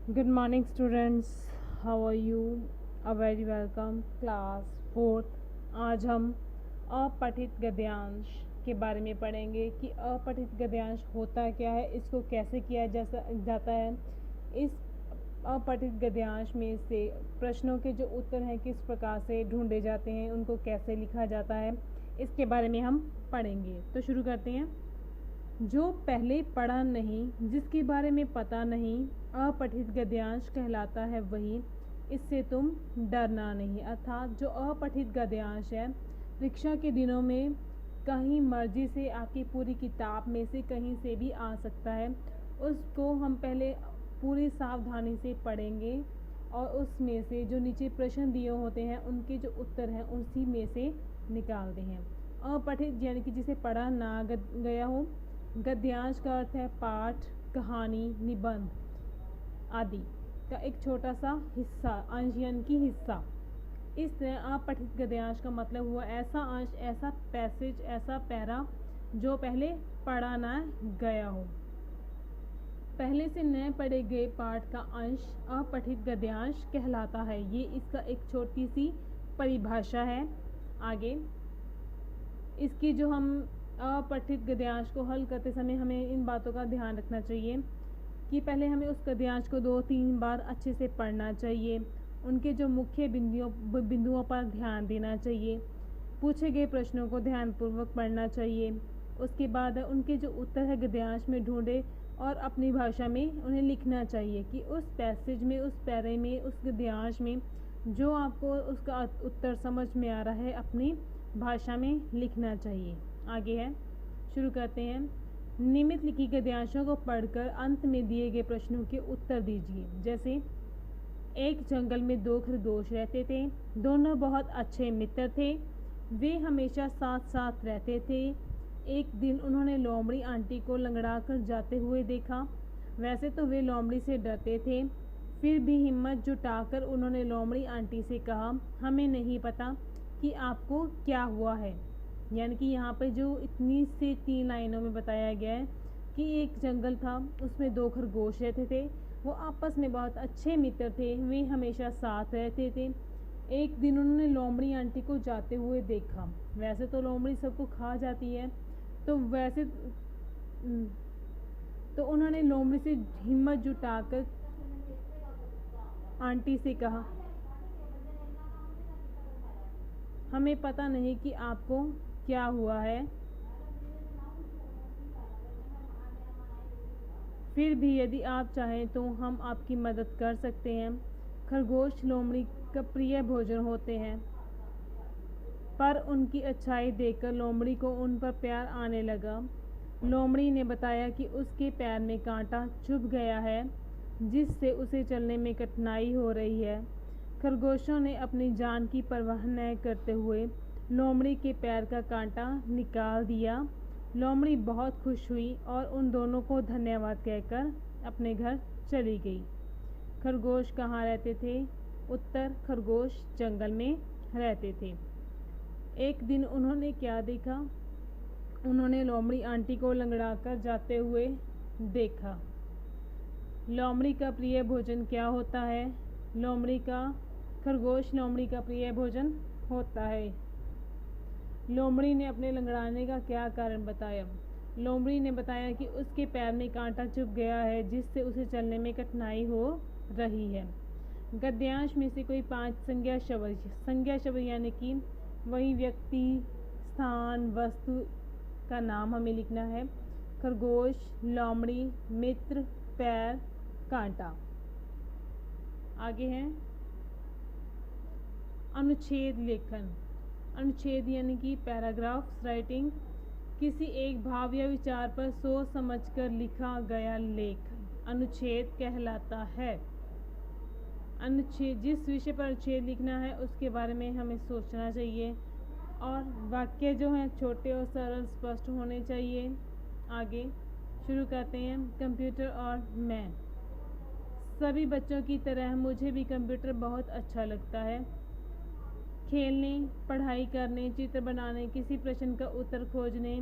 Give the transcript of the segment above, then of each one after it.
Good morning, students. How are you? A very welcome class 4th. आज हम अपठित गद्यांश के बारे में पढ़ेंगे कि अपठित गद्यांश होता क्या है, इसको कैसे किया जाता है। इस अपठित गद्यांश में से प्रश्नों के जो उत्तर हैं किस प्रकार से ढूंढे जाते हैं, उनको कैसे लिखा जाता है, इसके बारे में हम पढ़ेंगे। तो शुरू करते हैं। जो पहले पढ़ा नहीं, जिसके बारे में पता नहीं, अपठित गद्यांश कहलाता है वही, इससे तुम डरना नहीं। अर्थात जो अपठित गद्यांश है, परीक्षा के दिनों में कहीं मर्जी से आपकी पूरी किताब में से कहीं से भी आ सकता है। उसको हम पहले पूरी सावधानी से पढ़ेंगे और उसमें से जो नीचे प्रश्न दिए होते हैं उनके जो उत्तर हैं उसी में से निकालते हैं। अपठित यानी कि जिसे पढ़ा ना गया हो। गद्यांश का अर्थ है पाठ, कहानी, निबंध आदि का एक छोटा सा हिस्सा, अंश यानी कि हिस्सा। इस तरह अपठित गद्यांश का मतलब हुआ ऐसा अंश, ऐसा पैसेज, ऐसा पैरा जो पहले पढ़ा ना गया हो। पहले से न पढ़े गए पाठ का अंश अपठित गद्यांश कहलाता है। ये इसका एक छोटी सी परिभाषा है। आगे इसकी जो हम अपठित गद्यांश को हल करते समय हमें इन बातों का ध्यान रखना चाहिए कि पहले हमें उस गद्यांश को 2-3 बार अच्छे से पढ़ना चाहिए। उनके जो मुख्य बिंदुओं पर ध्यान देना चाहिए। पूछे गए प्रश्नों को ध्यानपूर्वक पढ़ना चाहिए। उसके बाद उनके जो उत्तर है गद्यांश में ढूंढे और अपनी भाषा में उन्हें लिखना चाहिए कि उस पैसेज में, उस पैरे में, उस गद्यांश में जो आपको उसका उत्तर समझ में आ रहा है अपनी भाषा में लिखना चाहिए। आगे है, शुरू करते हैं। निम्नलिखित गद्यांशों को पढ़कर अंत में दिए गए प्रश्नों के उत्तर दीजिए। जैसे एक जंगल में 2 खरगोश रहते थे। दोनों बहुत अच्छे मित्र थे। वे हमेशा साथ साथ रहते थे। एक दिन उन्होंने लोमड़ी आंटी को लंगड़ा कर जाते हुए देखा। वैसे तो वे लोमड़ी से डरते थे, फिर भी हिम्मत जुटाकर उन्होंने लोमड़ी आंटी से कहा, हमें नहीं पता कि आपको क्या हुआ है। यानी कि यहाँ पे जो इतनी से 3 लाइनों में बताया गया है कि एक जंगल था, उसमें 2 खरगोश रहते थे। वो आपस में बहुत अच्छे मित्र थे। वे हमेशा साथ रहते थे। एक दिन उन्होंने लोमड़ी आंटी को जाते हुए देखा। वैसे तो लोमड़ी सबको खा जाती है, तो उन्होंने लोमड़ी से हिम्मत जुटाकर आंटी से कहा, हमें पता नहीं कि आपको क्या हुआ है, फिर भी यदि आप चाहें तो हम आपकी मदद कर सकते हैं। खरगोश लोमड़ी का प्रिय भोजन होते हैं, पर उनकी अच्छाई देखकर लोमड़ी को उन पर प्यार आने लगा। लोमड़ी ने बताया कि उसके पैर में कांटा चुभ गया है, जिससे उसे चलने में कठिनाई हो रही है। खरगोशों ने अपनी जान की परवाह न करते हुए लोमड़ी के पैर का कांटा निकाल दिया। लोमड़ी बहुत खुश हुई और उन दोनों को धन्यवाद कहकर अपने घर चली गई। खरगोश कहाँ रहते थे? उत्तर, खरगोश जंगल में रहते थे। एक दिन उन्होंने क्या देखा? उन्होंने लोमड़ी आंटी को लंगड़ाकर जाते हुए देखा। लोमड़ी का प्रिय भोजन क्या होता है? खरगोश लोमड़ी का प्रिय भोजन होता है। लोमड़ी ने अपने लंगड़ाने का क्या कारण बताया? लोमड़ी ने बताया कि उसके पैर में कांटा चुभ गया है, जिससे उसे चलने में कठिनाई हो रही है। गद्यांश में से कोई 5 संज्ञा शब्द यानी कि वही व्यक्ति, स्थान, वस्तु का नाम हमें लिखना है। खरगोश, लोमड़ी, मित्र, पैर, कांटा। आगे है अनुच्छेद लेखन। अनुच्छेद यानी कि पैराग्राफ्स राइटिंग, किसी एक भाव या विचार पर सोच समझकर लिखा गया लेख अनुच्छेद कहलाता है। अनुच्छेद, जिस विषय पर अनुच्छेद लिखना है उसके बारे में हमें सोचना चाहिए और वाक्य जो हैं छोटे और सरल स्पष्ट होने चाहिए। आगे शुरू करते हैं। कंप्यूटर और मैं। सभी बच्चों की तरह मुझे भी कंप्यूटर बहुत अच्छा लगता है। खेलने, पढ़ाई करने, चित्र बनाने, किसी प्रश्न का उत्तर खोजने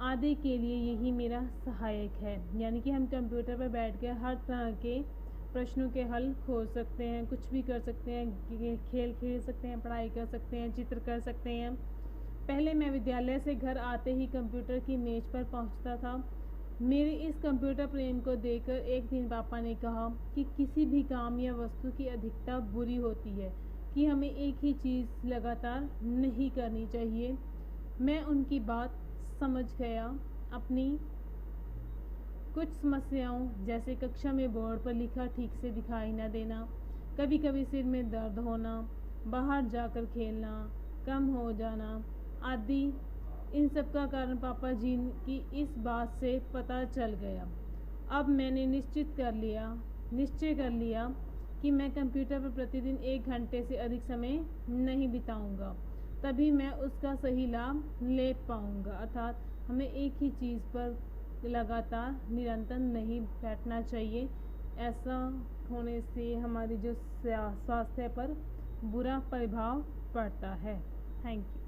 आदि के लिए यही मेरा सहायक है। यानी कि हम कंप्यूटर पर बैठकर हर तरह के प्रश्नों के हल खोज सकते हैं, कुछ भी कर सकते हैं, खेल खेल सकते हैं, पढ़ाई कर सकते हैं, चित्र कर सकते हैं। पहले मैं विद्यालय से घर आते ही कंप्यूटर की मेज पर पहुंचता था। मेरे इस कंप्यूटर प्रेम को देखकर एक दिन पापा ने कहा कि किसी भी काम या वस्तु की अधिकता बुरी होती है, कि हमें एक ही चीज़ लगातार नहीं करनी चाहिए। मैं उनकी बात समझ गया। अपनी कुछ समस्याओं जैसे कक्षा में बोर्ड पर लिखा ठीक से दिखाई न देना, कभी कभी सिर में दर्द होना, बाहर जाकर खेलना कम हो जाना आदि, इन सब का कारण पापा जी की इस बात से पता चल गया। अब मैंने निश्चय कर लिया कि मैं कंप्यूटर पर प्रतिदिन 1 घंटे से अधिक समय नहीं बिताऊंगा, तभी मैं उसका सही लाभ ले पाऊंगा। अर्थात हमें एक ही चीज़ पर लगातार निरंतर नहीं बैठना चाहिए। ऐसा होने से हमारी जो स्वास्थ्य पर बुरा प्रभाव पड़ता है। Thank you.